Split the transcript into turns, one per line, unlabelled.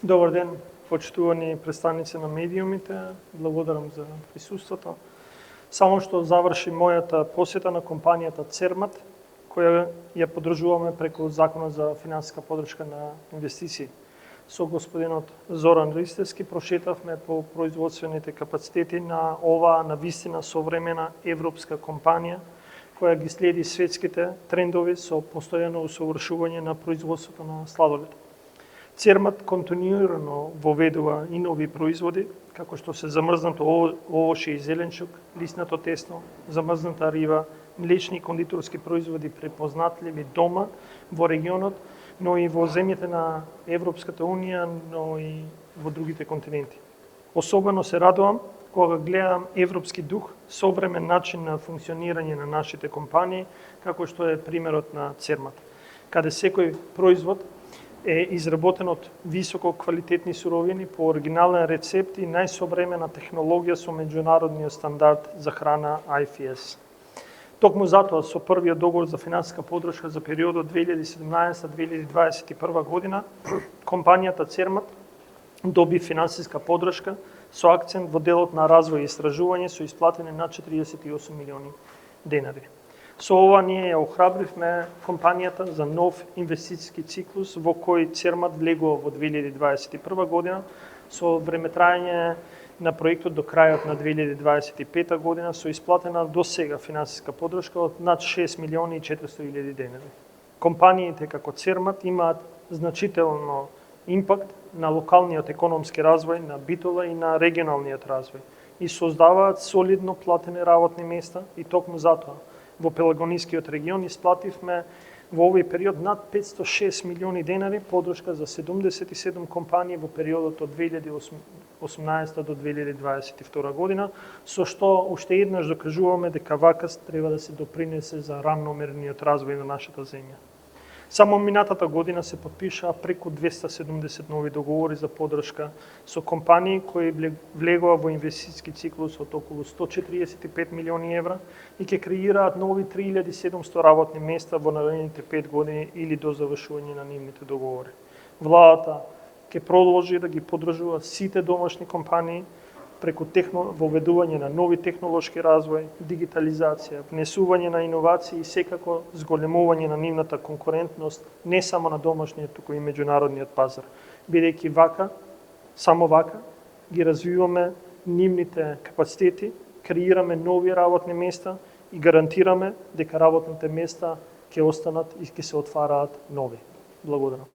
Добар ден, почитувани представници на медиумите. Благодарам за присуството. Само што заврши мојата посета на компанијата Цермат, која ја подржуваме преку Законот за финансиска подршка на инвестиции. Со господинот Зоран Ристевски прошетавме по производствените капацитети на оваа навистина современа европска компанија, која ги следи светските трендови со постојано усовршување на производството на сладолед. Цермат континуирано воведува и нови производи, како што се замрзнато овоше и зеленчук, лиснато тесно, замрзната риба, млечни и кондиторски производи препознатливи дома во регионот, но и во земјите на Европската Унија, но и во другите континенти. Особено се радувам кога гледам европски дух, современ начин на функционирање на нашите компании, како што е примерот на Цермат, каде секој производ е изработен од високо квалитетни суровини по оригинален рецепт и најсовремена технологија со меѓународниот стандард за храна IFS. Токму затоа со првиот договор за финансиска подршка за периодот 2017-2021 година, компанијата Цермат доби финансиска подршка со акцент во делот на развој и истражување со исплатени над 48 милиони денари. Со ова ние ја охрабривме компанијата за нов инвестициски циклус во кој Цермат влегува во 2021 година со времетраење на проектот до крајот на 2025 година со исплатена до сега финансиска подршка од над 6 милиони и 400 илјади денари. Компаниите како Цермат имаат значително импакт на локалниот економски развој, на битола и на регионалниот развој и создаваат солидно платени работни места и токму затоа во Пелагонискиот регион исплативме во овој период над 506 милиони денари подршка за 77 компании во периодот од 2018 до 2022 година, со што уште еднаш докажуваме дека вака треба да се допринесе за рамномерниот развој на нашата земја. Само минатата година се подпишаа преку 270 нови договори за подршка со компании кои влегува во инвестициски циклус од околу 145 милиони евра и ќе креираат нови 3700 работни места во наредните 5 години или до завршување на нивните договори. Владата ќе продолжи да ги поддржува сите домашни компании преку воведување на нови технолошки развој, дигитализација, внесување на иновации и секако зголемување на нивната конкурентност не само на домашниот, туку и меѓународниот пазар. Бидејќи вака, само вака, ги развиваме нивните капацитети, креираме нови работни места и гарантираме дека работните места ќе останат и ќе се отвараат нови. Благодарам.